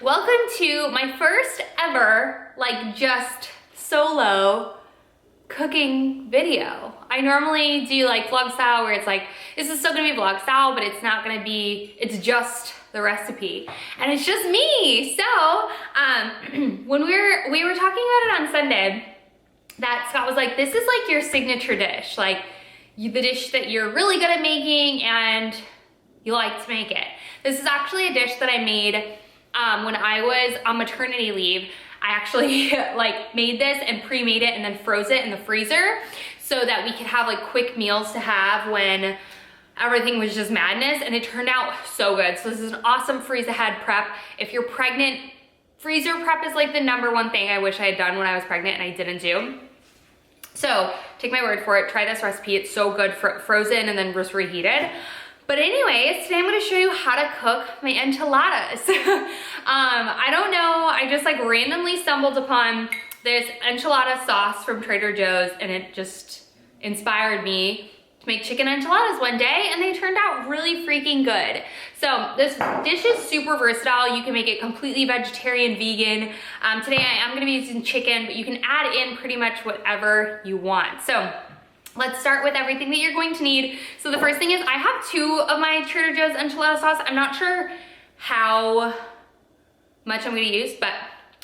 Welcome to my first ever, like, just solo cooking video. I normally do like vlog style where it's like, this is still gonna be vlog style, but it's not gonna be, it's just the recipe. And it's just me. So, when we were talking about it on Sunday, that Scott was like, this is like your signature dish, like the dish that you're really good at making and you like to make it. This is actually a dish that I made when I was on maternity leave. I actually like made this and pre-made it and then froze it in the freezer so that we could have like quick meals to have when everything was just madness, and it turned out so good. So this is an awesome freeze ahead prep. If you're pregnant, freezer prep is like the #1 thing I wish I had done when I was pregnant and I didn't do. So take my word for it, try this recipe. It's so good for frozen and then just reheated. But anyways, today I'm gonna show you how to cook my enchiladas. I don't know, I just like randomly stumbled upon this enchilada sauce from Trader Joe's and it just inspired me to make chicken enchiladas one day, and they turned out really freaking good. So this dish is super versatile. You can make it completely vegetarian, vegan. Today I am gonna be using chicken, but you can add in pretty much whatever you want. So let's start with everything that you're going to need. So the first thing is I have 2 of my Trader Joe's enchilada sauce. I'm not sure how much I'm gonna use, but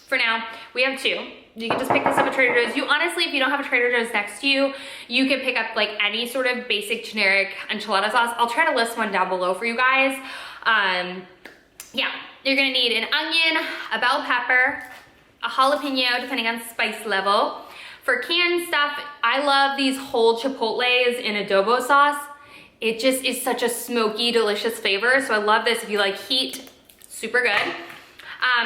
for now, we have 2. You can just pick this up at Trader Joe's. You honestly, if you don't have a Trader Joe's next to you, you can pick up like any sort of basic generic enchilada sauce. I'll try to list one down below for you guys. Yeah, you're gonna need an onion, a bell pepper, a jalapeno, depending on spice level. For canned stuff, I love these whole Chipotles in adobo sauce. It just is such a smoky, delicious flavor. So I love this if you like heat, super good.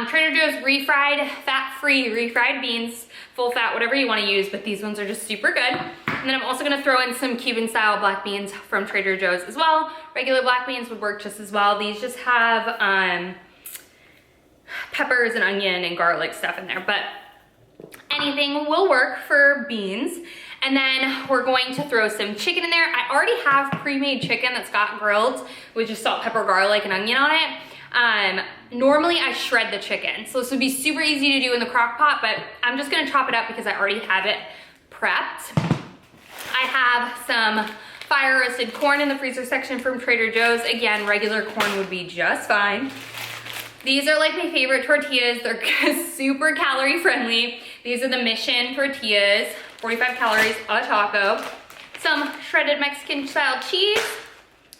Trader Joe's refried, fat-free refried beans, full fat, whatever you wanna use, but these ones are just super good. And then I'm also gonna throw in some Cuban style black beans from Trader Joe's as well. Regular black beans would work just as well. These just have peppers and onion and garlic stuff in there, but anything will work for beans. And then we're going to throw some chicken in there. I already have pre-made chicken that's got grilled with just salt, pepper, garlic, and onion on it. Normally I shred the chicken, so this would be super easy to do in the crock pot, but I'm just gonna chop it up because I already have it prepped. I have some fire roasted corn in the freezer section from Trader Joe's. Again, regular corn would be just fine. These are like my favorite tortillas. They're super calorie friendly. These are the Mission tortillas, 45 calories a taco. Some shredded Mexican style cheese,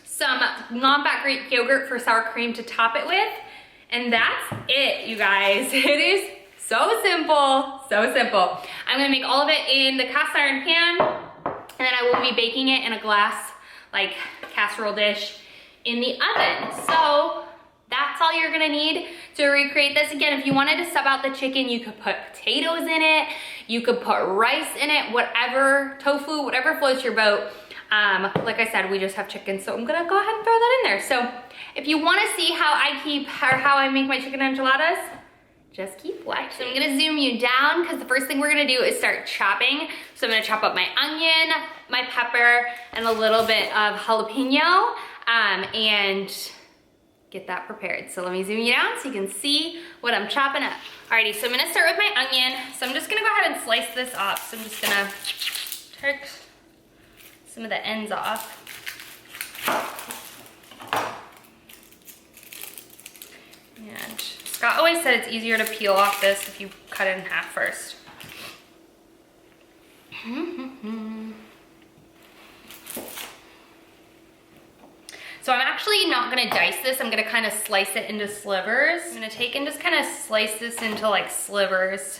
some non-fat Greek yogurt for sour cream to top it with, and that's it, you guys. It is so simple, so simple. I'm gonna make all of it in the cast iron pan, and then I will be baking it in a glass, like casserole dish in the oven. So that's all you're gonna need to recreate this. Again, if you wanted to sub out the chicken, you could put potatoes in it, you could put rice in it, whatever, tofu, whatever floats your boat. Like I said, we just have chicken, so I'm gonna go ahead and throw that in there. So if you wanna see how I make my chicken enchiladas, just keep watching. So I'm gonna zoom you down because the first thing we're gonna do is start chopping. So I'm gonna chop up my onion, my pepper, and a little bit of jalapeno, and get that prepared. So let me zoom you down so you can see what I'm chopping up. Alrighty, so I'm gonna start with my onion. So I'm just gonna go ahead and slice this up. So I'm just gonna take some of the ends off. And Scott always said it's easier to peel off this if you cut it in half first. So I'm actually not gonna dice this. I'm gonna kind of slice it into slivers. I'm gonna take and just kind of slice this into like slivers.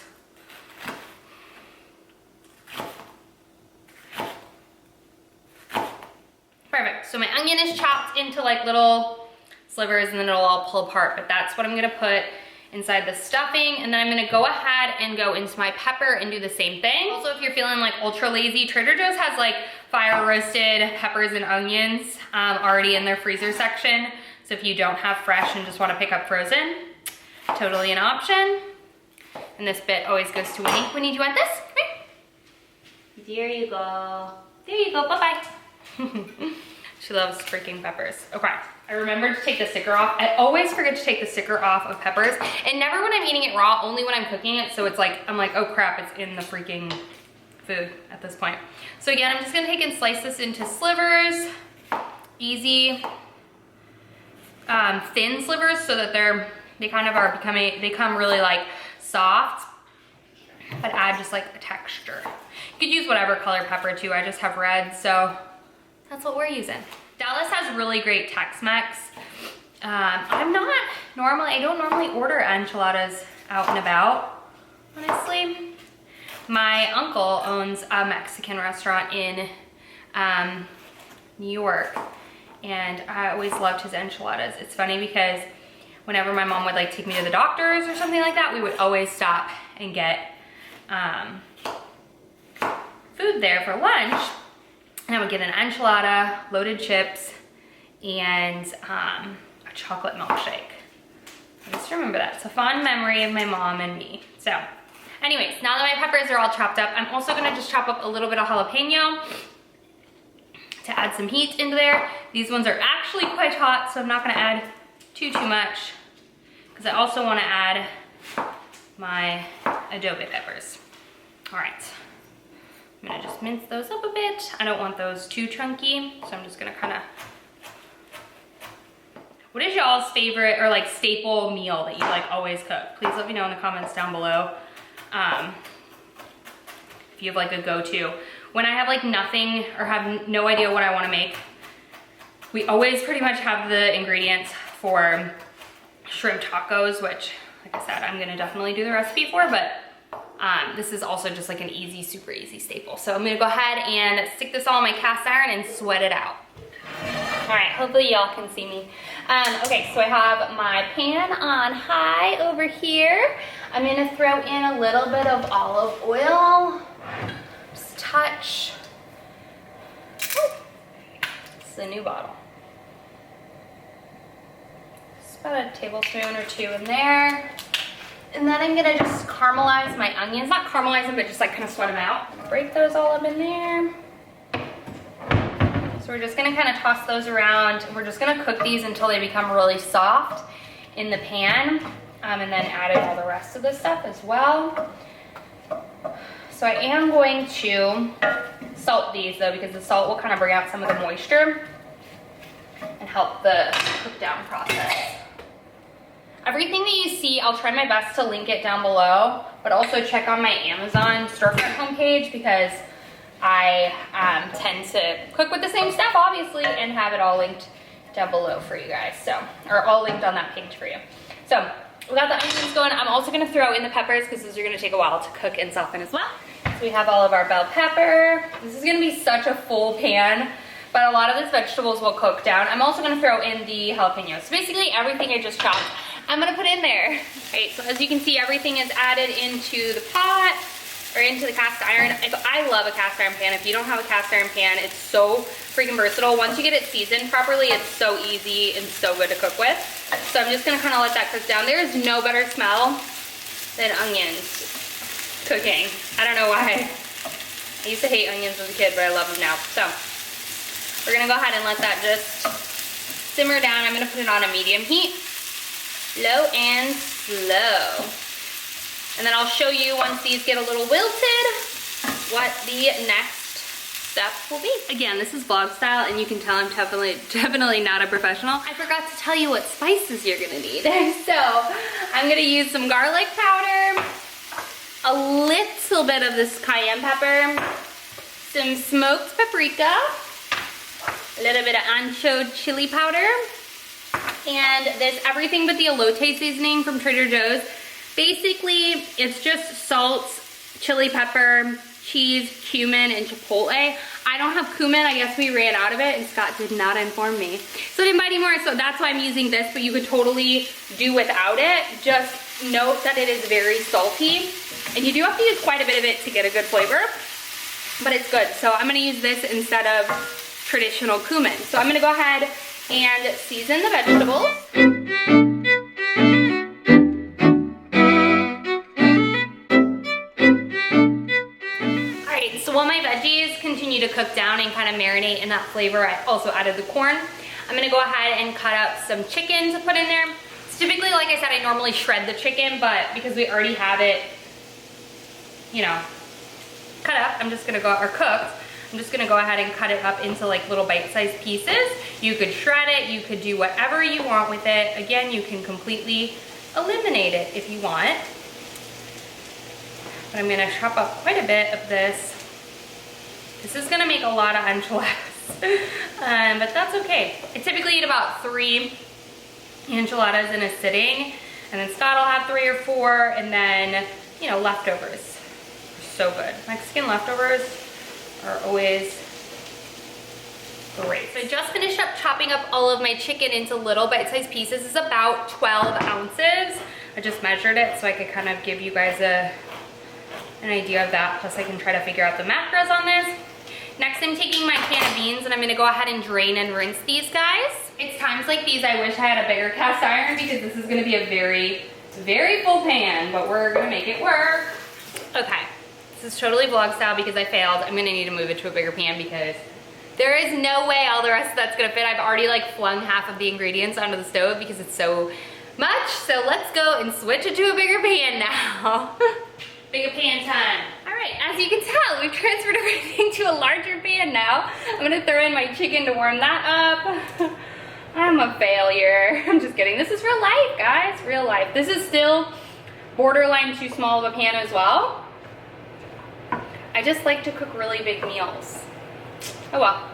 Perfect, so my onion is chopped into like little slivers and then it'll all pull apart, but that's what I'm gonna put inside the stuffing. And then I'm gonna go ahead and go into my pepper and do the same thing. Also, if you're feeling like ultra lazy, Trader Joe's has like fire roasted peppers and onions already in their freezer section. So if you don't have fresh and just wanna pick up frozen, totally an option. And this bit always goes to Winnie. Winnie, do you want this? Come here. There you go. There you go, bye-bye. She loves freaking peppers. Okay, I remembered to take the sticker off. I always forget to take the sticker off of peppers, and never when I'm eating it raw, only when I'm cooking it. So it's like, I'm like, oh crap, it's in the freaking food at this point. So again, I'm just gonna take and slice this into slivers, easy, thin slivers, so that they become really like soft, but add just like a texture. You could use whatever color pepper too. I just have red, so that's what we're using. Dallas has really great Tex-Mex. I don't normally order enchiladas out and about, honestly. My uncle owns a Mexican restaurant in New York, and I always loved his enchiladas. It's funny because whenever my mom would like take me to the doctors or something like that, we would always stop and get food there for lunch. And I would get an enchilada, loaded chips, and a chocolate milkshake. I just remember that. It's a fond memory of my mom and me. So anyways, now that my peppers are all chopped up, I'm also gonna just chop up a little bit of jalapeno to add some heat into there. These ones are actually quite hot, so I'm not gonna add too much, because I also wanna add my Adobo peppers. All right. I'm gonna just mince those up a bit. I don't want those too chunky, so I'm just gonna kind of... What is y'all's favorite or like staple meal that you like always cook? Please let me know in the comments down below. If you have like a go-to. When I have like nothing or have no idea what I wanna make, we always pretty much have the ingredients for shrimp tacos, which, like I said, I'm gonna definitely do the recipe for, but this is also just like an easy, super easy staple. So I'm gonna go ahead and stick this all in my cast iron and sweat it out. All right, hopefully y'all can see me. Okay, so I have my pan on high over here. I'm gonna throw in a little bit of olive oil, just a touch. This is a new bottle. Just about a tablespoon or two in there. And then I'm gonna just caramelize my onions. Not caramelize them, but just like kind of sweat them out. Break those all up in there. So we're just gonna kind of toss those around. We're just gonna cook these until they become really soft in the pan. And then add in all the rest of the stuff as well. So I am going to salt these though, because the salt will kind of bring out some of the moisture and help the cook down process. Everything that you see, I'll try my best to link it down below, but also check on my Amazon storefront homepage, because I tend to cook with the same stuff, obviously, and have it all linked down below for you guys. So, or all linked on that page for you. So, we got the onions going. I'm also gonna throw in the peppers, because those are gonna take a while to cook and soften as well. So we have all of our bell pepper. This is gonna be such a full pan, but a lot of these vegetables will cook down. I'm also gonna throw in the jalapenos. So basically everything I just chopped, I'm gonna put in there. Right, so as you can see, everything is added into the pot or into the cast iron. I love a cast iron pan. If you don't have a cast iron pan, it's so freaking versatile. Once you get it seasoned properly, it's so easy and so good to cook with. So I'm just gonna kind of let that cook down. There is no better smell than onions cooking. I don't know why. I used to hate onions as a kid, but I love them now. So we're gonna go ahead and let that just simmer down. I'm gonna put it on a medium heat. Low and slow. And then I'll show you once these get a little wilted what the next step will be. Again, this is vlog style, and you can tell I'm definitely not a professional. I forgot to tell you what spices you're gonna need. So I'm gonna use some garlic powder, a little bit of this cayenne pepper, some smoked paprika, a little bit of ancho chili powder, and this everything but the elote seasoning from Trader Joe's. Basically, it's just salt, chili pepper, cheese, cumin, and chipotle. I don't have cumin. I guess we ran out of it, and Scott did not inform me. So I didn't buy any more, so that's why I'm using this, but you could totally do without it. Just note that it is very salty, and you do have to use quite a bit of it to get a good flavor, but it's good. So I'm gonna use this instead of traditional cumin. So I'm gonna go ahead and season the vegetables. Alright, so while my veggies continue to to cook down and kind of marinate in that flavor, I also added the corn. I'm gonna go ahead and cut up some chicken to put in there. So typically, like I said, I normally shred the chicken, but because we already have it, you know, cut up, I'm just gonna go, or cooked, I'm just gonna go ahead and cut it up into like little bite-sized pieces. You could shred it, you could do whatever you want with it. Again, you can completely eliminate it if you want. But I'm gonna chop up quite a bit of this. This is gonna make a lot of enchiladas, but that's okay. I typically eat about 3 enchiladas in a sitting, and then Scott will have 3 or 4, and then, you know, leftovers. So good. Mexican leftovers are always great. So I just finished up chopping up all of my chicken into little bite-sized pieces. It's about 12 ounces. I just measured it so I could kind of give you guys an idea of that. Plus I can try to figure out the macros on this. Next, I'm taking my can of beans and I'm gonna go ahead and drain and rinse these guys. It's times like these I wish I had a bigger cast iron because this is gonna be a very, very full pan, but we're gonna make it work. Okay, this is totally vlog style because I failed. I'm gonna need to move it to a bigger pan because there is no way all the rest of that's gonna fit. I've already like flung half of the ingredients onto the stove because it's so much. So let's go and switch it to a bigger pan now. Bigger pan time. All right, as you can tell, we've transferred everything to a larger pan now. I'm gonna throw in my chicken to warm that up. I'm a failure. I'm just kidding. This is real life, guys, real life. This is still borderline too small of a pan as well. I just like to cook really big meals. Oh well.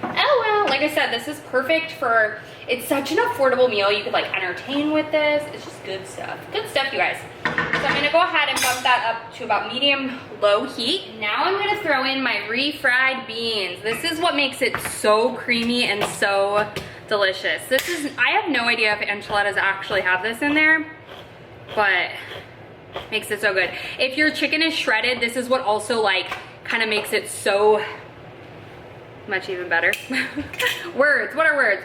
Oh well, like I said, this is perfect for, it's such an affordable meal. You could like entertain with this. It's just good stuff. Good stuff, you guys. So I'm gonna go ahead and bump that up to about medium-low heat. Now I'm gonna throw in my refried beans. This is what makes it so creamy and so delicious. This is, I have no idea if enchiladas actually have this in there, but makes it so good. If your chicken is shredded, this is what also like kind of makes it so much even better. Words, what are words?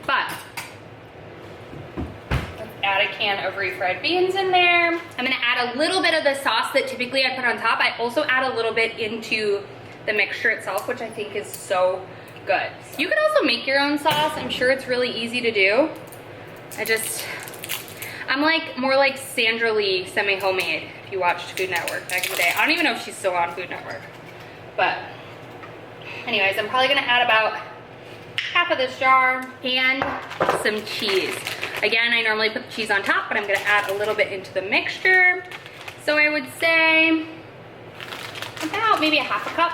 But let's add a can of refried beans in there. I'm gonna add a little bit of the sauce that typically I put on top. I also add a little bit into the mixture itself, which I think is so good. You can also make your own sauce. I'm sure it's really easy to do. I'm like more like Sandra Lee semi-homemade, if you watched Food Network back in the day. I don't even know if she's still on Food Network. But anyways, I'm probably gonna add about half of this jar and some cheese. Again, I normally put the cheese on top, but I'm gonna add a little bit into the mixture. So I would say about maybe a half a cup.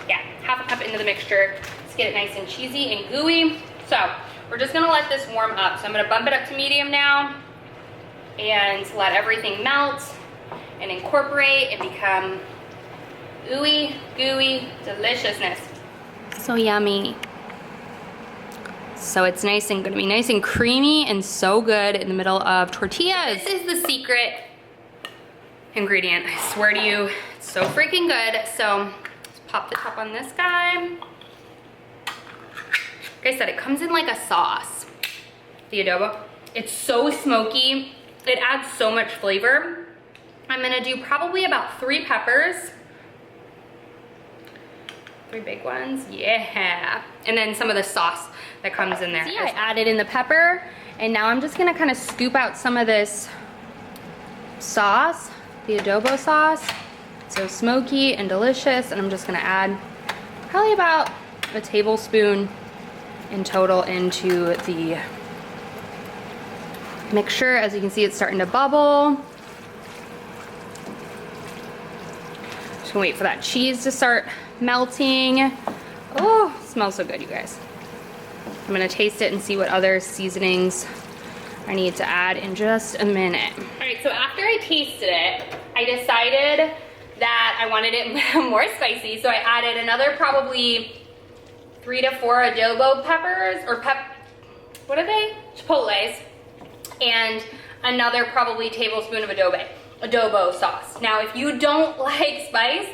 Yeah, half a cup into the mixture. Let's get it nice and cheesy and gooey. So we're just gonna let this warm up. So I'm gonna bump it up to medium now and let everything melt and incorporate and become ooey gooey deliciousness. So yummy. So it's nice and gonna be nice and creamy and so good in the middle of tortillas. This is the secret ingredient, I swear to you, it's so freaking good. So let's pop the top on this guy. Like I said, it comes in like a sauce, the adobo. It's so smoky, it adds so much flavor. I'm gonna do probably about 3 peppers. 3 big ones, yeah. And then some of the sauce that comes in there. See, I added in the pepper, and now I'm just gonna kind of scoop out some of this sauce, the adobo sauce. So smoky and delicious, and I'm just gonna add probably about a tablespoon in total into the mixture. As you can see, it's starting to bubble. Just gonna wait for that cheese to start melting. Oh, it smells so good, you guys. I'm gonna taste it and see what other seasonings I need to add in just a minute. All right, so after I tasted it, I decided that I wanted it more spicy, so I added another probably 3 to 4 adobo peppers, or what are they? Chipotles, and another probably tablespoon of adobo sauce. Now, if you don't like spice,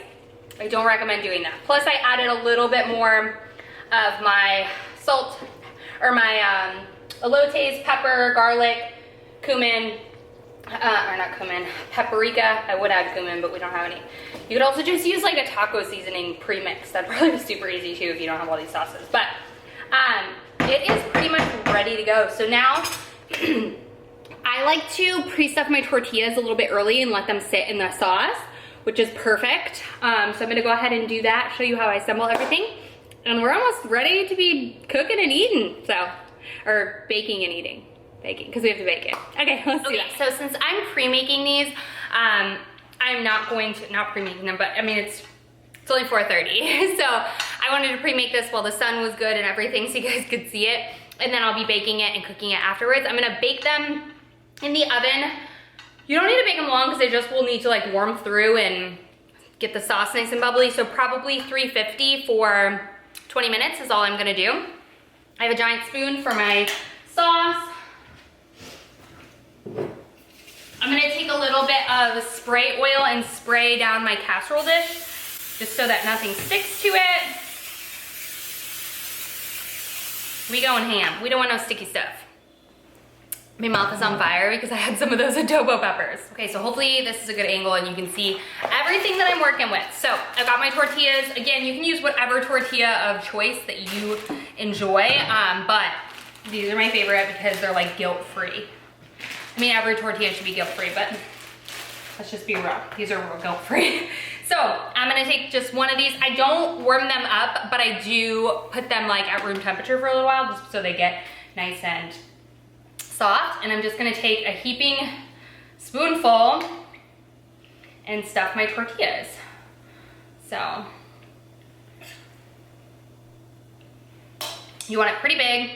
I don't recommend doing that. Plus, I added a little bit more of my salt, or my elotes, pepper, garlic, cumin, or not cumin, paprika. I would add cumin, but we don't have any. You could also just use like a taco seasoning pre-mix. That'd probably be super easy too if you don't have all these sauces. But it is pretty much ready to go. So now I like to pre-stuff my tortillas a little bit early and let them sit in the sauce, which is perfect. So I'm gonna go ahead and do that, show you how I assemble everything. And we're almost ready to be cooking and eating. So, or baking and eating. Baking, because we have to bake it. Okay, let's do that. So since I'm pre-making these, I'm not going to, not pre-making them, but I mean, it's only 4:30. So I wanted to pre-make this while the sun was good and everything so you guys could see it. And then I'll be baking it and cooking it afterwards. I'm gonna bake them in the oven. You don't need to bake them long because they just will need to like warm through and get the sauce nice and bubbly. So probably 350 for 20 minutes is all I'm gonna do. I have a giant spoon for my sauce. I'm gonna take a little bit of spray oil and spray down my casserole dish just so that nothing sticks to it. We going ham. We don't want no sticky stuff. My mouth is on fire because I had some of those adobo peppers. Okay, so hopefully this is a good angle and you can see everything that I'm working with. So I've got my tortillas. Again, you can use whatever tortilla of choice that you enjoy, but these are my favorite because they're like guilt-free. I mean, every tortilla should be guilt-free, but let's just be real. These are real guilt-free. So I'm gonna take just one of these. I don't warm them up, but I do put them like at room temperature for a little while just so they get nice and soft. And I'm just gonna take a heaping spoonful and stuff my tortillas. So you want it pretty big,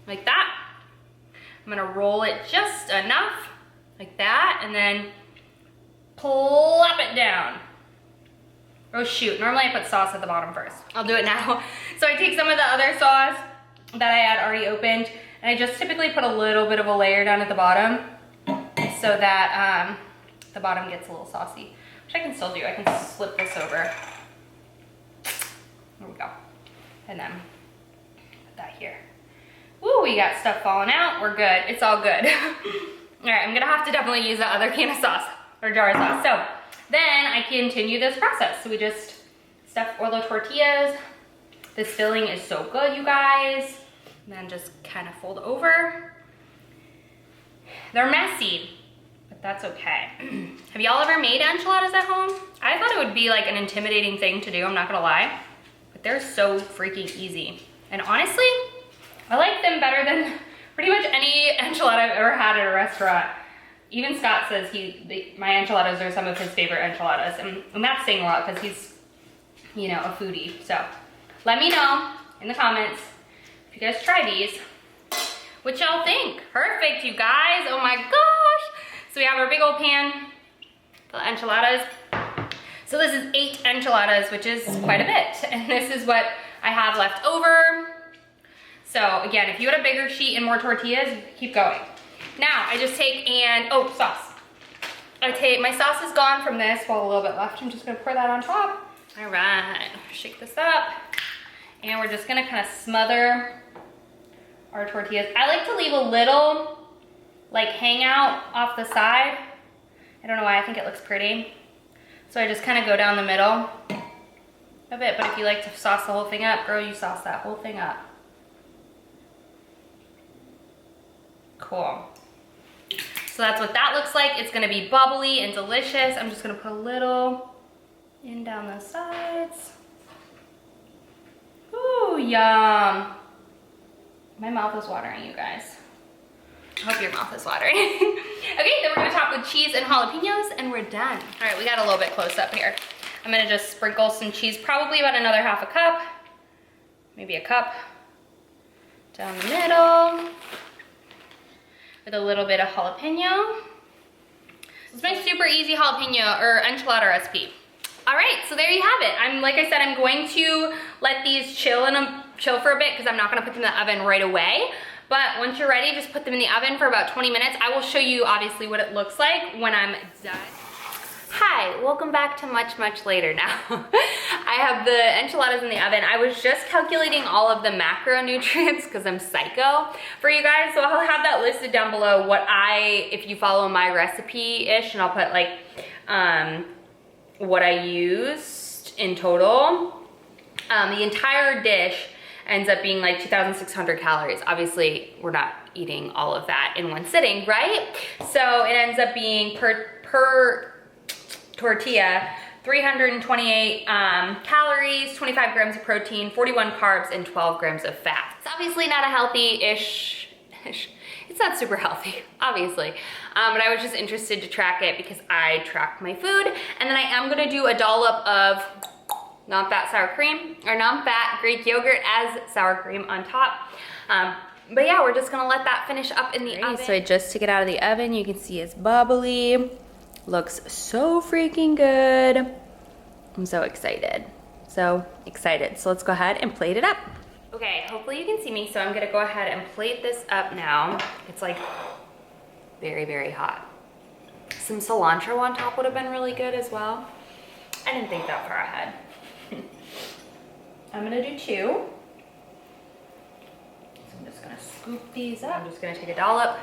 like that. I'm gonna roll it just enough, like that, and then plop it down. Oh shoot, normally I put sauce at the bottom first. I'll do it now. So I take some of the other sauce that I had already opened, and I just typically put a little bit of a layer down at the bottom so that the bottom gets a little saucy, which I can still do. I can slip this over. There we go. And then put that here. Woo, we got stuff falling out. We're good. It's all good. All right, I'm gonna have to definitely use the other can of sauce or jar of sauce. So then I continue this process. So we just stuff all the tortillas. This filling is so good, you guys. And then just kind of fold over. They're messy, but that's okay. Have y'all ever made enchiladas at home? I thought it would be like an intimidating thing to do, I'm not gonna lie, but they're so freaking easy. And honestly, I like them better than pretty much any enchilada I've ever had at a restaurant. Even Scott says my enchiladas are some of his favorite enchiladas, and that's saying a lot because he's, you know, a foodie. So let me know in the comments if you guys try these, what y'all think. Perfect, you guys. Oh my gosh. So we have our big old pan, the enchiladas. So this is 8 enchiladas, which is quite a bit. And this is what I have left over. So again, if you had a bigger sheet and more tortillas, keep going. Now I just take oh, sauce. My sauce is gone from this, well, a little bit left. I'm just gonna pour that on top. All right, shake this up. And we're just gonna kind of smother our tortillas. I like to leave a little like hangout off the side. I don't know why, I think it looks pretty. So I just kind of go down the middle a bit, but if you like to sauce the whole thing up, girl, you sauce that whole thing up. Cool. So that's what that looks like. It's gonna be bubbly and delicious. I'm just gonna put a little in down the sides. Ooh, yum. My mouth is watering, you guys. I hope your mouth is watering. Okay, then we're gonna top with cheese and jalapenos and we're done. All right, we got a little bit close up here. I'm gonna just sprinkle some cheese, probably about another half a cup, maybe a cup, down the middle, with a little bit of jalapeno. It's my super easy jalapeno or enchilada recipe. All right, so there you have it. Like I said, I'm going to let these chill for a bit because I'm not gonna put them in the oven right away. But once you're ready, just put them in the oven for about 20 minutes. I will show you obviously what it looks like when I'm done. Hi, welcome back to much later now. I have the enchiladas in the oven. I was just calculating all of the macronutrients because I'm psycho for you guys. So I'll have that listed down below if you follow my recipe-ish, and I'll put like what I used in total. The entire dish ends up being like 2,600 calories. Obviously, we're not eating all of that in one sitting, right? So it ends up being per tortilla, 328 calories, 25 grams of protein, 41 carbs, and 12 grams of fat. It's obviously not a healthy-ish, it's not super healthy, obviously. But I was just interested to track it because I track my food. And then I am gonna do a dollop of non-fat sour cream, or non-fat Greek yogurt as sour cream on top. But yeah, we're just gonna let that finish up in the oven. So I just took it out of the oven. You can see it's bubbly. Looks so freaking good. I'm so excited. So excited. So let's go ahead and plate it up. Okay, hopefully you can see me. So I'm gonna go ahead and plate this up now. It's like very hot. Some cilantro on top would have been really good as well. I didn't think that far ahead. I'm gonna do 2. So I'm just gonna scoop these up. I'm just gonna take a dollop.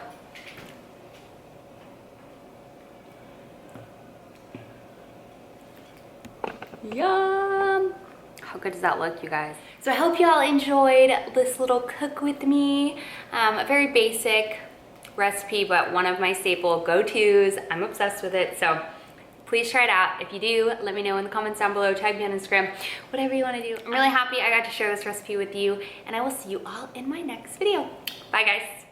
Yum! How good does that look, you guys? So I hope y'all enjoyed this little cook with me. A very basic recipe, but one of my staple go-tos. I'm obsessed with it, so please try it out. If you do, let me know in the comments down below. Tag me on Instagram, whatever you want to do. I'm really happy I got to share this recipe with you, and I will see you all in my next video. Bye, guys.